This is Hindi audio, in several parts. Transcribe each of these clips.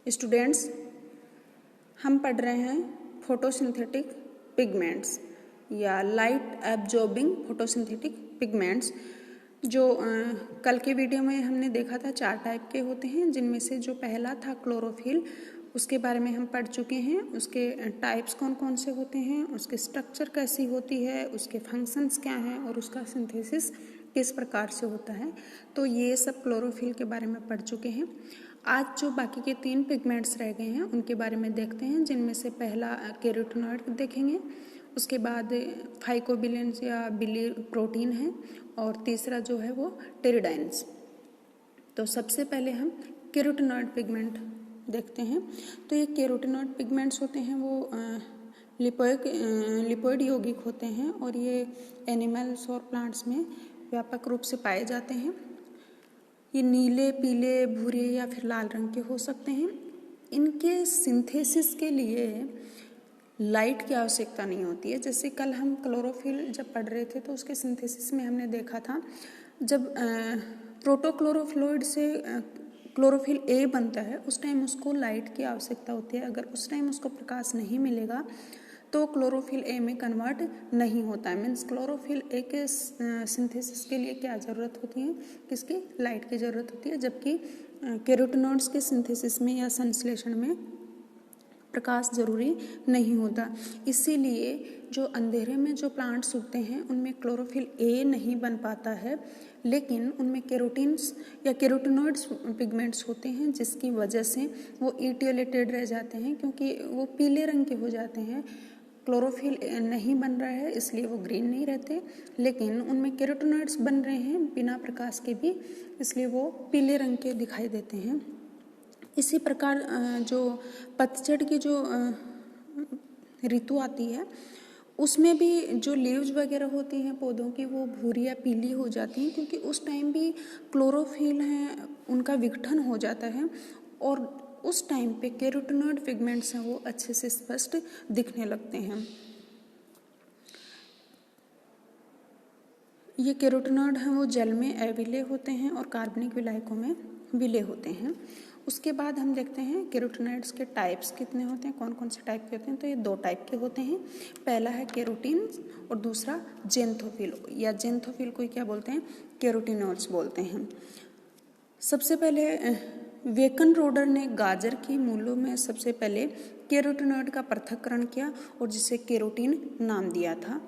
स्टूडेंट्स, हम पढ़ रहे हैं फोटोसिंथेटिक पिगमेंट्स या लाइट एब्जॉर्बिंग फोटोसिंथेटिक पिगमेंट्स। जो कल के वीडियो में हमने देखा था 4 टाइप के होते हैं, जिनमें से जो पहला था क्लोरोफिल, उसके बारे में हम पढ़ चुके हैं। उसके टाइप्स कौन कौन से होते हैं, उसके स्ट्रक्चर कैसी होती है, उसके फंक्शंस क्या हैं और उसका सिंथेसिस किस प्रकार से होता है। तो ये सब क्लोरोफिल के बारे में पढ़ चुके हैं। आज जो बाकी के 3 पिगमेंट्स रह गए हैं उनके बारे में देखते हैं, जिनमें से पहला कैरोटीनॉइड देखेंगे, उसके बाद फाइकोबिलेंस या बिली प्रोटीन है, और तीसरा जो है वो टेरिडाइन्स। तो सबसे पहले हम कैरोटीनॉइड पिगमेंट देखते हैं। तो ये कैरोटीनॉइड पिगमेंट्स होते हैं वो लिपोइड यौगिक होते हैं और ये एनिमल्स और प्लांट्स में व्यापक रूप से पाए जाते हैं। ये नीले, पीले, भूरे या फिर लाल रंग के हो सकते हैं। इनके सिंथेसिस के लिए लाइट की आवश्यकता नहीं होती है। जैसे कल हम क्लोरोफिल जब पढ़ रहे थे तो उसके सिंथेसिस में हमने देखा था, जब प्रोटोक्लोरोफ्लोइड से क्लोरोफिल ए बनता है उस टाइम उसको लाइट की आवश्यकता होती है। अगर उस टाइम उसको प्रकाश नहीं मिलेगा तो क्लोरोफिल ए में कन्वर्ट नहीं होता है। मीन्स क्लोरोफिल ए के सिंथेसिस के लिए क्या ज़रूरत होती है, किसकी, लाइट की ज़रूरत होती है। जबकि कैरोटीनॉइड्स के सिंथेसिस में या संश्लेषण में प्रकाश जरूरी नहीं होता। इसीलिए जो अंधेरे में जो प्लांट्स उगते हैं उनमें क्लोरोफिल ए नहीं बन पाता है, लेकिन उनमें कैरोटीन्स या कैरोटीनॉइड्स पिगमेंट्स होते हैं, जिसकी वजह से वो इटियोलेटेड रह जाते हैं, क्योंकि वो पीले रंग के हो जाते हैं। क्लोरोफिल नहीं बन रहा है इसलिए वो ग्रीन नहीं रहते, लेकिन उनमें कैरोटीनॉइड्स बन रहे हैं बिना प्रकाश के भी, इसलिए वो पीले रंग के दिखाई देते हैं। इसी प्रकार जो पतझड़ की जो ऋतु आती है उसमें भी जो लीव्स वगैरह होती हैं पौधों की वो भूरी या पीली हो जाती हैं, क्योंकि उस टाइम भी क्लोरोफिल हैं उनका विघटन हो जाता है और उस टाइम पे कैरोटीनॉइड पिगमेंट्स हैं वो अच्छे से स्पष्ट दिखने लगते हैं। ये कैरोटीनॉइड हैं वो जल में अविलेय होते हैं और कार्बनिक विलायकों में विलेय होते हैं। उसके बाद हम देखते हैं कैरोटीनॉइड्स के टाइप्स कितने होते हैं, कौन कौन से टाइप के होते हैं। तो ये 2 टाइप के होते हैं। पहला है कैरोटीन और दूसरा जेंथोफिल, या जेंथोफिल को क्या बोलते हैं, कैरोटीनॉइड्स बोलते हैं। सबसे पहले वेकन रोडर ने गाजर की मूलों में सबसे पहले कैरोटीनॉइड का पृथक्करण किया और जिसे कैरोटीन नाम दिया था।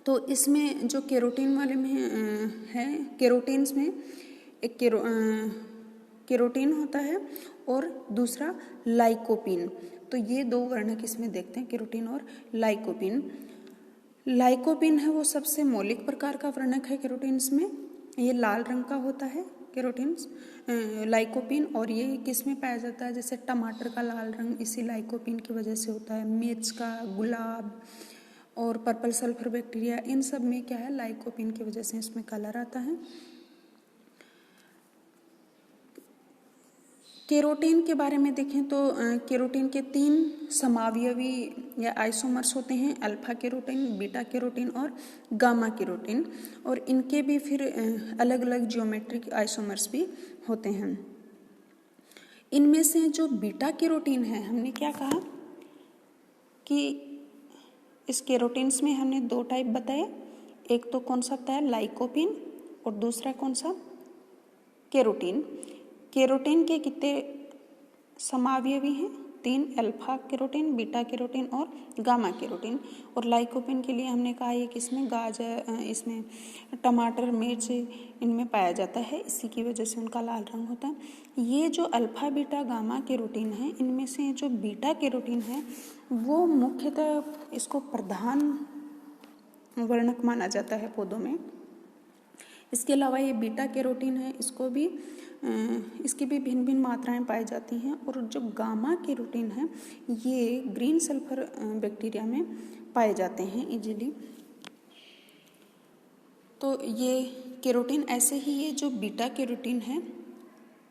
तो इसमें जो कैरोटीन वाले में है, कैरोटीन्स में एक कैरोटीन होता है और दूसरा लाइकोपीन। तो ये 2 वर्णक इसमें देखते हैं, कैरोटीन और लाइकोपीन। लाइकोपीन है वो सबसे मौलिक प्रकार का वर्णक है कैरोटीन्स में। ये लाल रंग का होता है कैरोटीन्स लाइकोपीन, और ये किस में पाया जाता है, जैसे टमाटर का लाल रंग इसी लाइकोपीन की वजह से होता है। मिर्च का, गुलाब और पर्पल सल्फर बैक्टीरिया, इन सब में क्या है, लाइकोपीन की वजह से इसमें कलर आता है। कैरोटीन के बारे में देखें तो कैरोटीन के 3 समावयवी या आइसोमर्स होते हैं, अल्फा कैरोटीन, बीटा कैरोटीन और गामा कैरोटीन, और इनके भी फिर अलग अलग जियोमेट्रिक आइसोमर्स भी होते हैं। इनमें से जो बीटा कैरोटीन है, हमने क्या कहा कि इस कैरोटीन्स में हमने 2 टाइप बताए। एक तो कौन सा बताया, लाइकोपीन, और दूसरा कौन सा, कैरोटीन। कैरोटीन के कितने समावयवी हैं, 3, अल्फा कैरोटीन, बीटा कैरोटीन और गामा कैरोटीन। और लाइकोपीन के लिए हमने कहा ये किसमें, गाजर, इसमें टमाटर, मिर्च, इनमें पाया जाता है, इसी की वजह से उनका लाल रंग होता है। ये जो अल्फा, बीटा, गामा कैरोटीन है, इनमें से जो बीटा कैरोटीन है वो मुख्यतः इसको प्रधान वर्णक माना जाता है पौधों में। इसके अलावा ये बीटा कैरोटीन है, इसकी भी भिन्न भिन्न मात्राएं पाई जाती हैं। और जो गामा कैरोटीन है ये ग्रीन सल्फर बैक्टीरिया में पाए जाते हैं इजीली। तो ये कैरोटीन ऐसे ही, ये जो बीटा कैरोटीन है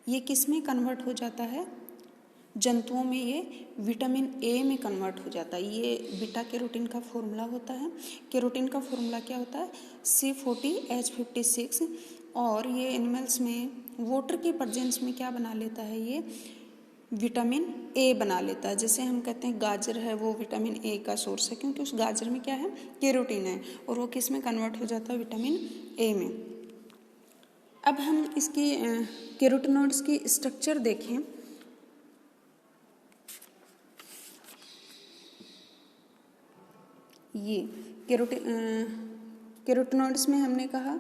ये किस में कन्वर्ट हो जाता है, जंतुओं में ये विटामिन ए में कन्वर्ट हो जाता है। ये बीटा कैरोटीन का फॉर्मूला होता है। कैरोटीन का फॉर्मूला क्या होता है, C40H56, और ये एनिमल्स में वाटर के प्रेजेंस में क्या बना लेता है, ये विटामिन ए बना लेता है। जैसे हम कहते हैं गाजर है वो विटामिन ए का सोर्स है, क्योंकि उस गाजर में क्या है, केरोटीन है, और वो किस में कन्वर्ट हो जाता है, विटामिन ए में। अब हम इसकी कैरोटीनॉइड्स की स्ट्रक्चर देखें। ये कैरोटीनॉइड्स में हमने कहा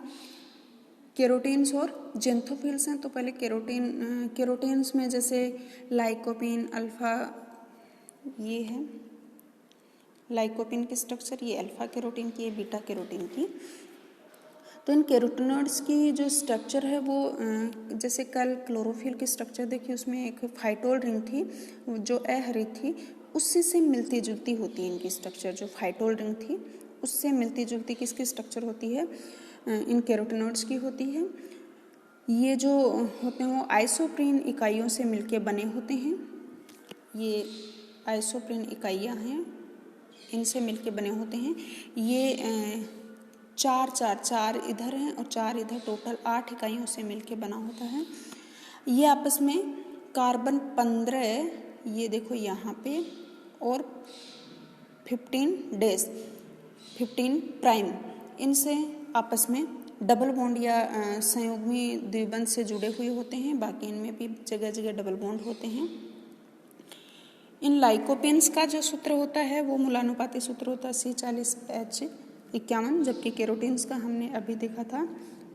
केरोटीन्स और जेंथोफिल्स हैं। तो पहले केरोटीन्स में जैसे लाइकोपीन, अल्फा, ये है लाइकोपीन की स्ट्रक्चर, ये अल्फा केरोटीन की, ये बीटा केरोटीन की। तो इन कैरोटीनॉइड्स की जो स्ट्रक्चर है वो जैसे कल क्लोरोफिल की स्ट्रक्चर देखी, उसमें एक फाइटोल रिंग थी जो अहरित थी, उसी से मिलती जुलती होती है इनकी स्ट्रक्चर। जो फाइटोल रिंग थी उससे मिलती जुलती किसकी स्ट्रक्चर होती है, इन कैरोटीनॉइड्स की होती है। ये जो होते हैं वो आइसोप्रीन इकाइयों से मिलके बने होते हैं। ये आइसोप्रीन इकाइयाँ हैं, इनसे मिलके बने होते हैं। ये चार इधर हैं और 4 इधर, टोटल 8 इकाइयों से मिलके बना होता है। ये आपस में कार्बन 15, ये देखो यहाँ पे, और 15 प्राइम, इनसे आपस में डबल बॉन्ड या संयुग्मी द्विबंध से जुड़े हुए होते हैं। बाकी इनमें भी जगह जगह डबल बॉन्ड होते हैं। इन लाइकोपेन्स का जो सूत्र होता है वो मूलानुपाती सूत्र होता है C40H51, जबकि केरोटीन्स का हमने अभी देखा था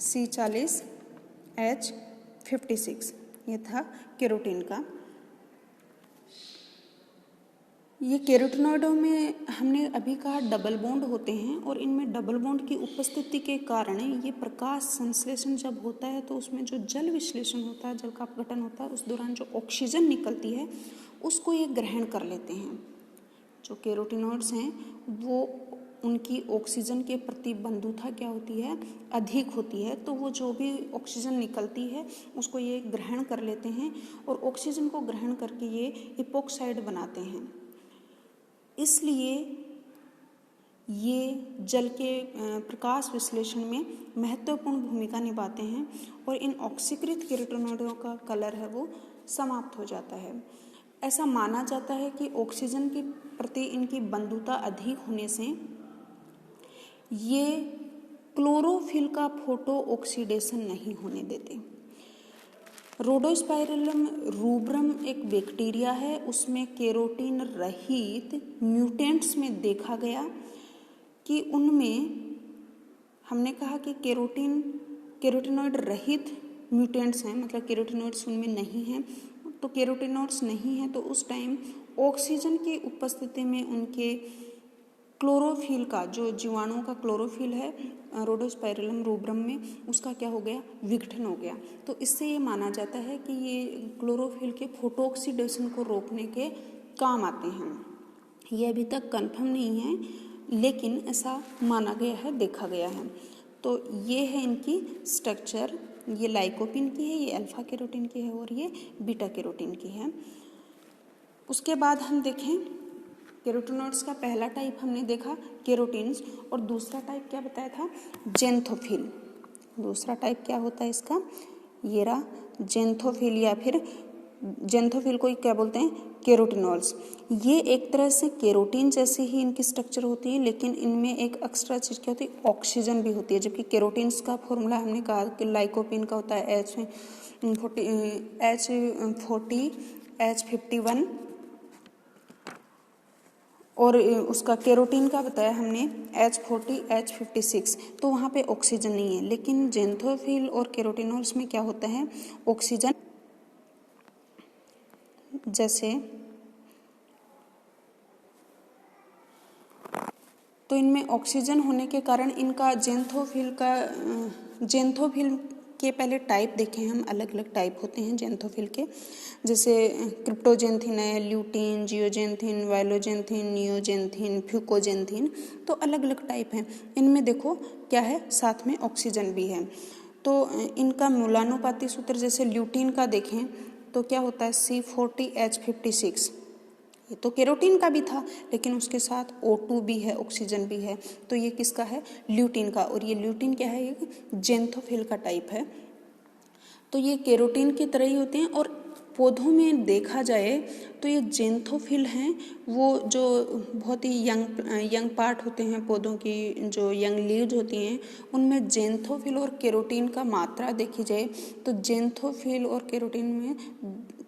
C40H56, ये था केरोटीन का। ये कैरोटीनॉइडों में हमने अभी कहा डबल बॉन्ड होते हैं, और इनमें डबल बॉन्ड की उपस्थिति के कारण ये प्रकाश संश्लेषण जब होता है तो उसमें जो जल विश्लेषण होता है, जल का अपघटन होता है, उस दौरान जो ऑक्सीजन निकलती है उसको ये ग्रहण कर लेते हैं। जो कैरोटीनॉइड्स हैं वो उनकी ऑक्सीजन के प्रति बंधुता क्या होती है, अधिक होती है। तो वो जो भी ऑक्सीजन निकलती है उसको ये ग्रहण कर लेते हैं, और ऑक्सीजन को ग्रहण करके ये इपोक्साइड बनाते हैं। इसलिए ये जल के प्रकाश विश्लेषण में महत्वपूर्ण भूमिका निभाते हैं, और इन ऑक्सीकृत कैरोटीनॉइडों का कलर है वो समाप्त हो जाता है। ऐसा माना जाता है कि ऑक्सीजन के प्रति इनकी बंधुता अधिक होने से ये क्लोरोफिल का फोटो ऑक्सीडेशन नहीं होने देते। रोडोस्पाइरलम रूब्रम एक बैक्टीरिया है, उसमें केरोटीन रहित म्यूटेंट्स में देखा गया कि उनमें हमने कहा कि कैरोटीनॉइड रहित म्यूटेंट्स हैं, मतलब कैरोटीनॉइड्स उनमें नहीं हैं। तो कैरोटीनॉइड्स नहीं हैं तो उस टाइम ऑक्सीजन की उपस्थिति में उनके क्लोरोफिल का, जो जीवाणुओं का क्लोरोफिल है रोडोस्पाइरलम रूब्रम में, उसका क्या हो गया, विघटन हो गया। तो इससे ये माना जाता है कि ये क्लोरोफिल के फोटो ऑक्सीडेशन को रोकने के काम आते हैं। ये अभी तक कंफर्म नहीं है, लेकिन ऐसा माना गया है, देखा गया है। तो ये है इनकी स्ट्रक्चर, ये लाइकोपिन की है, ये अल्फा कैरोटीन की है, और ये बीटा कैरोटीन की है। उसके बाद हम देखें कैरोटीनॉइड्स का पहला टाइप हमने देखा केरोटीन्स, और दूसरा टाइप क्या बताया था, जेंथोफिल। दूसरा टाइप क्या होता है इसका, ये रहा जेंथोफिल, या फिर जेंथोफिल को क्या बोलते हैं, कैरोटीनॉइड्स। ये एक तरह से कैरोटीन जैसे ही इनकी स्ट्रक्चर होती है, लेकिन इनमें एक एक्स्ट्रा चीज़ क्या होती है, ऑक्सीजन भी होती है। जबकि कैरोटीन्स का फॉर्मूला हमने कहा कि लाइकोपिन का होता है H51, और उसका कैरोटीन का बताया हमने H40H56। तो वहाँ पे ऑक्सीजन नहीं है। लेकिन जेंथोफिल और कैरोटीनॉइड्स में क्या होता है, ऑक्सीजन, जैसे तो इनमें ऑक्सीजन होने के कारण इनका जेंथोफिल के पहले टाइप देखे हम, अलग अलग टाइप होते हैं जेंथोफिल के, जैसे क्रिप्टोजेंथिन है, ल्यूटीन, जियोजेंथिन, वाइलोजेंथिन, नियोजेंथिन, फ्यूकोजेंथिन। तो अलग अलग टाइप हैं। इनमें देखो क्या है, साथ में ऑक्सीजन भी है। तो इनका मूलानुपाती सूत्र जैसे ल्यूटीन का देखें तो क्या होता है, C40H56। ये तो कैरोटीन का भी था, लेकिन उसके साथ O2 भी है, ऑक्सीजन भी है। तो ये किसका है, ल्यूटीन का। और ये ल्यूटीन क्या है, ये जेंथोफिल का टाइप है। तो ये कैरोटीन की तरह ही होते हैं, और पौधों में देखा जाए तो ये जेंथोफिल हैं, वो जो बहुत ही यंग पार्ट होते हैं पौधों की, जो यंग लीव्स होती हैं, उनमें जेंथोफिल और केरोटीन का मात्रा देखी जाए तो जेंथोफिल और केरोटीन में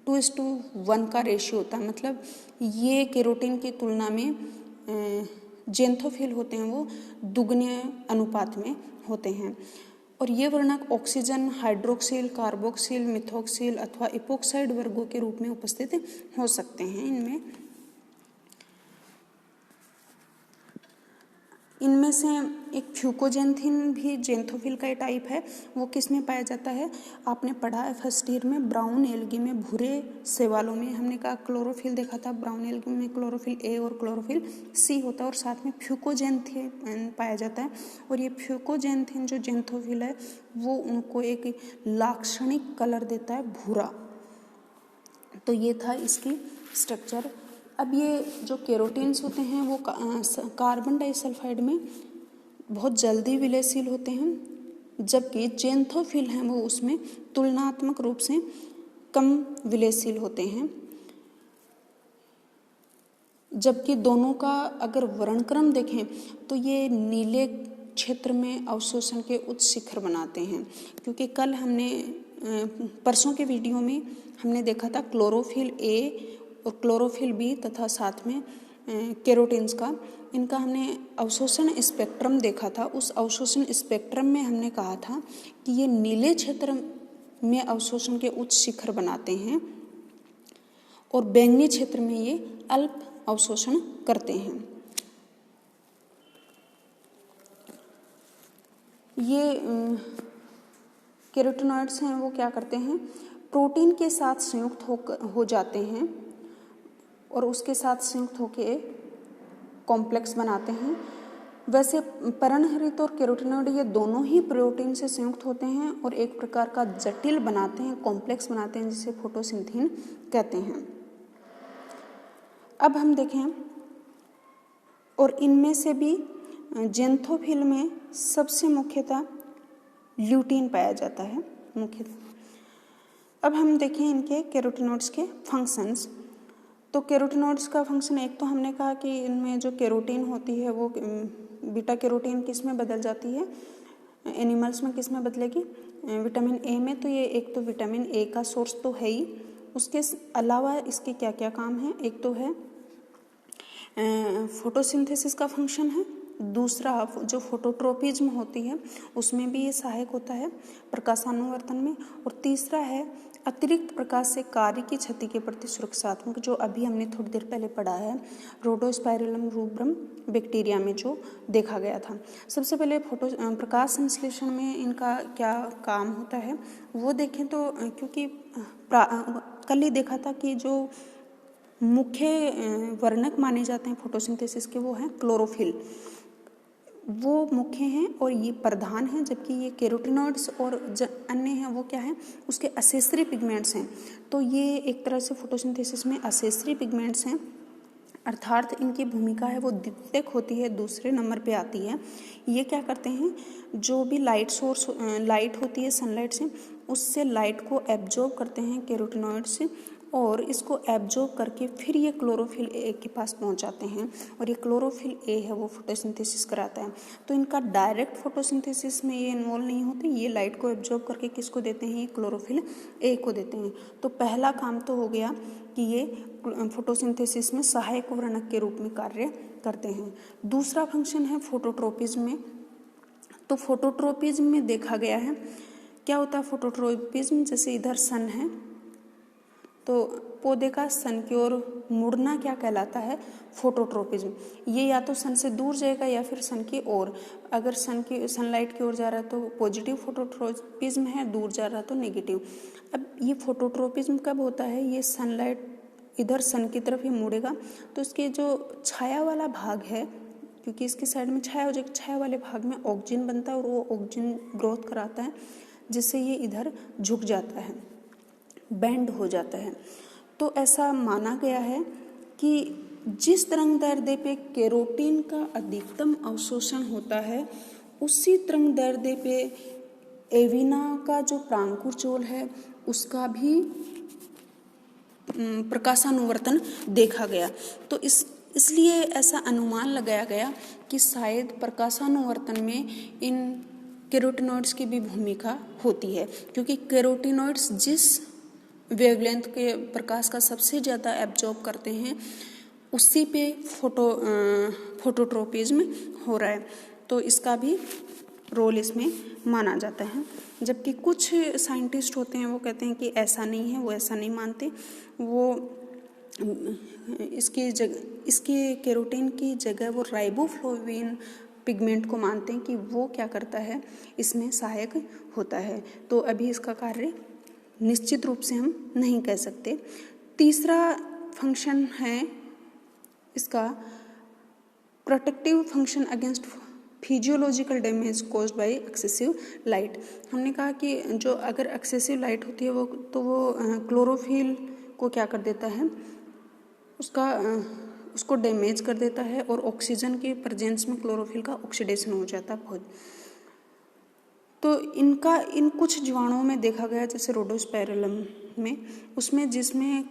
2:1 का रेशियो होता है। मतलब ये केरोटीन की तुलना में जेंथोफिल होते हैं वो दुगने अनुपात में होते हैं। और ये वर्णक ऑक्सीजन, हाइड्रोक्सिल, कार्बोक्सिल, मिथोक्सिल अथवा इपोक्साइड वर्गों के रूप में उपस्थित हो सकते हैं। इनमें से एक फ्यूकोजेंथिन भी जेंथोफिल का टाइप है। वो किस में पाया जाता है? आपने पढ़ा है फर्स्ट ईयर में, ब्राउन एल्गी में, भूरे शैवालों में हमने कहा क्लोरोफिल देखा था। ब्राउन एल्गी में क्लोरोफिल ए और क्लोरोफिल सी होता है और साथ में फ्यूकोजेंथिन पाया जाता है। और ये फ्यूकोजेंथिन जो जेंथोफिल है वो उनको एक लाक्षणिक कलर देता है भूरा। तो ये था इसकी स्ट्रक्चर। अब ये जो केरोटीन्स होते हैं वो कार्बन डाइसल्फाइड में बहुत जल्दी विलयशील होते हैं, जबकि जेंथोफिल हैं वो उसमें तुलनात्मक रूप से कम विलयशील होते हैं। जबकि दोनों का अगर वर्णक्रम देखें तो ये नीले क्षेत्र में अवशोषण के उच्च शिखर बनाते हैं। क्योंकि कल हमने परसों के वीडियो में हमने देखा था क्लोरोफिल ए और क्लोरोफिल बी तथा साथ में केरोटीन्स का, इनका हमने अवशोषण स्पेक्ट्रम देखा था। उस अवशोषण स्पेक्ट्रम में हमने कहा था कि ये नीले क्षेत्र में अवशोषण के उच्च शिखर बनाते हैं और बैंगनी क्षेत्र में ये अल्प अवशोषण करते हैं। ये केरोटिनॉइड्स हैं वो क्या करते हैं? प्रोटीन के साथ संयुक्त हो जाते हैं और उसके साथ संयुक्त होकर कॉम्प्लेक्स बनाते हैं। वैसे पर्णहरित और केरोटिनॉइड ये दोनों ही प्रोटीन से संयुक्त होते हैं और एक प्रकार का जटिल बनाते हैं, कॉम्प्लेक्स बनाते हैं, जिसे फोटोसिंथेसिस कहते हैं। अब हम देखें, और इनमें से भी जेंथोफिल में सबसे मुख्यतः ल्यूटीन पाया जाता है मुख्यतः। अब हम देखें इनके केरोटिनॉइड्स के फंक्शंस। तो केरोटिनॉइड्स का फंक्शन, एक तो हमने कहा कि इनमें जो केरोटीन होती है वो बीटा केरोटीन किस में बदल जाती है? एनिमल्स में किस में बदलेगी? विटामिन ए में। तो ये एक तो विटामिन ए का सोर्स तो है ही, उसके अलावा इसके क्या क्या काम हैं? एक तो है फोटोसिंथेसिस का फंक्शन है, दूसरा जो फोटोट्रोपिज्म होती है उसमें भी ये सहायक होता है प्रकाशानुवर्तन में, और तीसरा है अतिरिक्त प्रकाश से कार्य की क्षति के प्रति सुरक्षात्मक, जो अभी हमने थोड़ी देर पहले पढ़ा है रोडोस्पाइरलम रूब्रम बैक्टीरिया में जो देखा गया था। सबसे पहले प्रकाश संश्लेषण में इनका क्या काम होता है वो देखें तो, क्योंकि कल ही देखा था कि जो मुख्य वर्णक माने जाते हैं फोटोसिंथेसिस के वो हैं क्लोरोफिल, वो मुख्य हैं और ये प्रधान हैं, जबकि ये केरोटिनॉइड्स और अन्य हैं वो क्या है? उसके असेसरी पिगमेंट्स हैं। तो ये एक तरह से फोटोसिंथेसिस में असेसरी पिगमेंट्स हैं, अर्थात इनकी भूमिका है वो द्वितीयक होती है, दूसरे नंबर पे आती है। ये क्या करते हैं? जो भी लाइट होती है सनलाइट से, उससे लाइट को एब्जॉर्ब करते हैं केरोटिनॉइड्स से, और इसको एब्जॉर्ब करके फिर ये क्लोरोफिल ए के पास पहुंचाते हैं, और ये क्लोरोफिल ए है वो फोटोसिंथेसिस कराता है। तो इनका डायरेक्ट फोटोसिंथेसिस में ये इन्वॉल्व नहीं होते, ये लाइट को एब्जॉर्ब करके किसको देते हैं? ये क्लोरोफिल ए को देते हैं। तो पहला काम तो हो गया कि ये फोटोसिंथेसिस में सहायक वर्णक के रूप में कार्य करते हैं। दूसरा फंक्शन है फोटोट्रोपिज्म में। तो फोटोट्रोपिज्म में देखा गया है क्या होता है फोटोट्रोपिज्म? जैसे इधर सन है तो पौधे का सन की ओर मुड़ना क्या कहलाता है? फोटोट्रोपिज्म। ये या तो सन से दूर जाएगा या फिर सन की ओर। अगर सनलाइट की ओर जा रहा है तो पॉजिटिव फोटोट्रोपिज्म है, दूर जा रहा है तो नेगेटिव। अब ये फोटोट्रोपिज्म कब होता है? ये सनलाइट इधर सन की तरफ ही मुड़ेगा तो इसके जो छाया वाला भाग है, क्योंकि इसकी साइड में छाया हो जाएगी, छाया वाले भाग में ऑक्सीजन बनता है और वो ऑक्सीजन ग्रोथ कराता है, जिससे ये इधर झुक जाता है, बैंड हो जाता है। तो ऐसा माना गया है कि जिस तरंगदैर्ध्य पे केरोटीन का अधिकतम अवशोषण होता है, उसी तरंगदैर्ध्य पे एविना का जो प्रांकुर चोल है उसका भी प्रकाशानुवर्तन देखा गया। तो इसलिए ऐसा अनुमान लगाया गया कि शायद प्रकाशानुवर्तन में इन कैरोटीनॉइड्स की भी भूमिका होती है, क्योंकि कैरोटीनॉइड्स जिस वेवलेंथ के प्रकाश का सबसे ज़्यादा एब्जॉर्ब करते हैं उसी पे फोटोट्रोपिज्म हो रहा है, तो इसका भी रोल इसमें माना जाता है। जबकि कुछ साइंटिस्ट होते हैं वो कहते हैं कि ऐसा नहीं है, वो ऐसा नहीं मानते, वो इसके कैरोटीन की जगह वो राइबोफ्लाविन पिगमेंट को मानते हैं कि वो क्या करता है, इसमें सहायक होता है। तो अभी इसका कार्य निश्चित रूप से हम नहीं कह सकते। तीसरा फंक्शन है इसका protective function against physiological damage caused by excessive light. हमने कहा कि जो अगर एक्सेसिव लाइट होती है वो क्लोरोफिल को क्या कर देता है, उसको डैमेज कर देता है और ऑक्सीजन के प्रेजेंस में क्लोरोफिल का ऑक्सीडेशन हो जाता है बहुत। तो इन कुछ जीवाणुओं में देखा गया, जैसे रोडोस्पाइरलम में, उसमें जिसमें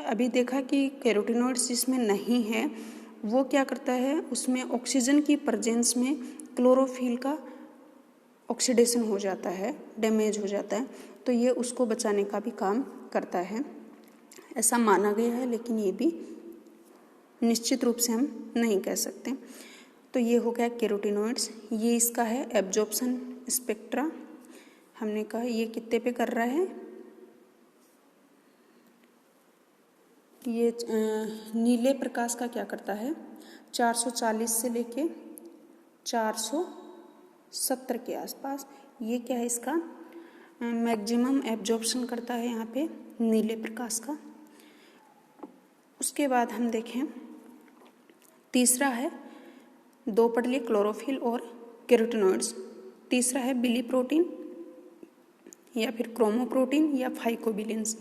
अभी देखा कि कैरोटीनॉइड्स जिसमें नहीं है वो क्या करता है, उसमें ऑक्सीजन की प्रेजेंस में क्लोरोफिल का ऑक्सीडेशन हो जाता है, डैमेज हो जाता है, तो ये उसको बचाने का भी काम करता है, ऐसा माना गया है, लेकिन ये भी निश्चित रूप से हम नहीं कह सकते। तो ये हो गया कैरोटीनॉइड्स। ये इसका है एब्जॉर्प्शन स्पेक्ट्रा। हमने कहा ये कितने पे कर रहा है, ये नीले प्रकाश का क्या करता है, 440 से लेके 470 के आसपास। ये क्या है, इसका मैक्सिमम एब्जॉर्प्शन करता है यहाँ पे नीले प्रकाश का। उसके बाद हम देखें तीसरा है, दो पढ़ लिए, क्लोरोफिल और कैरोटीनॉइड्स। तीसरा है बिलीप्रोटीन या फिर क्रोमोप्रोटीन या फाइकोबिलिन्स।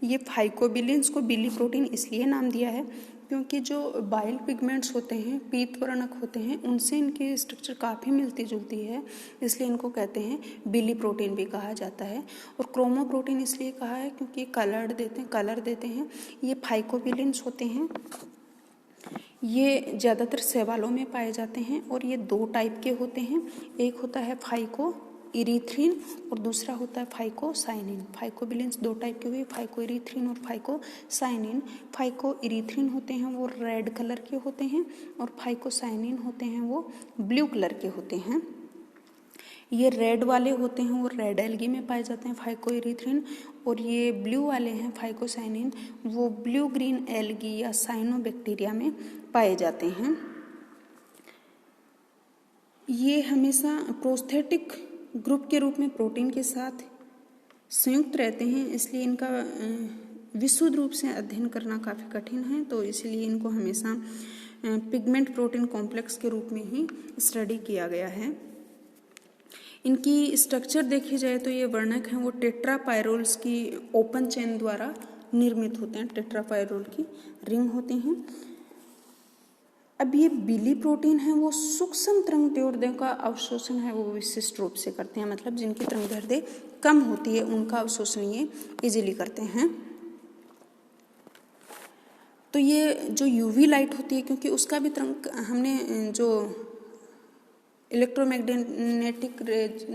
ये फाइकोबिलिन्स को बिलीप्रोटीन इसलिए नाम दिया है क्योंकि जो बाइल पिगमेंट्स होते हैं, पीत वर्णक होते हैं, उनसे इनकी स्ट्रक्चर काफ़ी मिलती जुलती है, इसलिए इनको कहते हैं बिलीप्रोटीन भी कहा जाता है। और क्रोमोप्रोटीन इसलिए कहा है क्योंकि कलर देते हैं। ये फाइकोबिलिन्स होते हैं, ये ज़्यादातर शैवालों में पाए जाते हैं और ये दो टाइप के होते हैं। एक होता है फाइको इरीथ्रिन और दूसरा होता है फाइकोसाइनिन। फाइकोबिलिन्स दो टाइप के हुए, फाइको इरीथ्रिन और फाइकोसाइनिन। फाइको इरीथ्रिन होते हैं वो रेड कलर के होते हैं और फाइकोसाइनिन होते हैं वो ब्लू कलर के होते हैं। ये रेड वाले होते हैं वो रेड एल्गी में पाए जाते हैं, फाइको इरीथ्रिन, और ये ब्लू वाले हैं फाइकोसाइनिन, वो ब्लू ग्रीन एल्गी या साइनोबैक्टीरिया में पाए जाते हैं। ये हमेशा प्रोस्थेटिक ग्रुप के रूप में प्रोटीन के साथ संयुक्त रहते हैं, इसलिए इनका विशुद्ध रूप से अध्ययन करना काफ़ी कठिन है, तो इसलिए इनको हमेशा पिगमेंट प्रोटीन कॉम्प्लेक्स के रूप में ही स्टडी किया गया है। इनकी स्ट्रक्चर देखी जाए तो ये वर्णक हैं वो टेट्रापायरोल्स की ओपन चेन द्वारा निर्मित होते हैं, टेट्रापायरोल की रिंग होती हैं। अब ये बिली प्रोटीन है वो सूक्ष्म तरंगदैर्ध्य का अवशोषण है वो विशिष्ट रूप से करते हैं, मतलब जिनकी तरंगदैर्ध्य कम होती है उनका अवशोषण ये इजीली करते हैं। तो ये जो यूवी लाइट होती है, क्योंकि उसका भी तरंग, हमने जो इलेक्ट्रोमैग्नेटिक रेज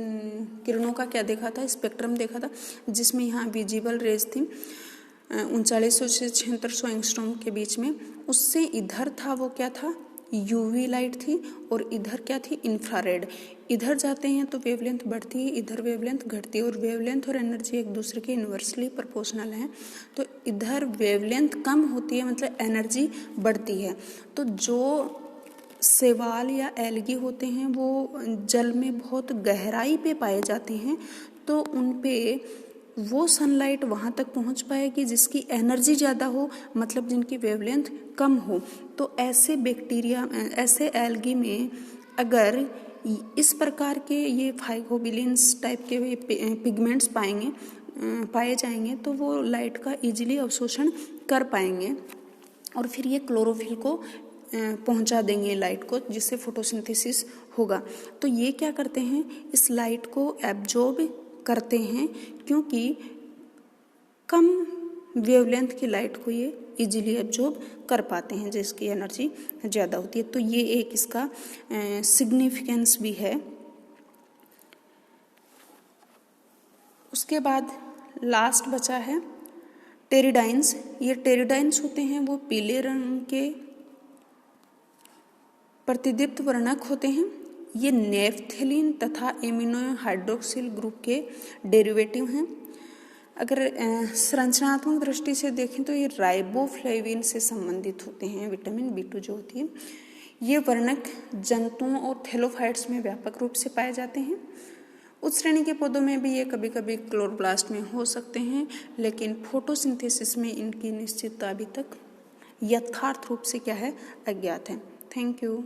किरणों का क्या देखा था, स्पेक्ट्रम देखा था, जिसमें यहाँ विजिबल रेज थी 3900 से 7600 एंगस्ट्रॉम के बीच में। उससे इधर था वो क्या था, यूवी लाइट थी, और इधर क्या थी, इंफ्रारेड। इधर जाते हैं तो वेवलेंथ बढ़ती है, इधर वेवलेंथ घटती है, और वेवलेंथ और एनर्जी एक दूसरे के इन्वर्सली प्रोपोर्शनल हैं। तो इधर वेवलेंथ कम होती है, मतलब एनर्जी बढ़ती है। तो जो शैवाल या एल्गी होते हैं वो जल में बहुत गहराई पे पाए जाते हैं, तो उन पे वो सनलाइट वहाँ तक पहुँच पाएगी जिसकी एनर्जी ज़्यादा हो, मतलब जिनकी वेवलेंथ कम हो। तो ऐसे बैक्टीरिया, ऐसे एल्गी में अगर इस प्रकार के ये फाइकोबिलिन्स टाइप के पिगमेंट्स पाए जाएंगे तो वो लाइट का इजीली अवशोषण कर पाएंगे और फिर ये क्लोरोफिल को पहुंचा देंगे लाइट को, जिससे फोटोसिंथेसिस होगा। तो ये क्या करते हैं, इस लाइट को एब्जॉर्ब करते हैं, क्योंकि कम वेवलेंथ की लाइट को ये इजीली एब्जॉर्ब कर पाते हैं, जिसकी एनर्जी ज़्यादा होती है। तो ये एक इसका सिग्निफिकेंस भी है। उसके बाद लास्ट बचा है टेरिडाइन्स। ये टेरिडाइन्स होते हैं वो पीले रंग के प्रतिदीप्त वर्णक होते हैं। ये नेफ्थेलिन तथा एमिनो हाइड्रोक्सिल ग्रुप के डेरिवेटिव हैं। अगर संरचनात्मक दृष्टि से देखें तो ये राइबोफ्लेविन से संबंधित होते हैं, विटामिन B2 जो होती है। ये वर्णक जंतुओं और थैलोफाइट्स में व्यापक रूप से पाए जाते हैं। उस श्रेणी के पौधों में भी ये कभी कभी क्लोरोप्लास्ट में हो सकते हैं, लेकिन फोटोसिंथेसिस में इनकी निश्चितता अभी तक यथार्थ रूप से क्या है, अज्ञात है। Thank you.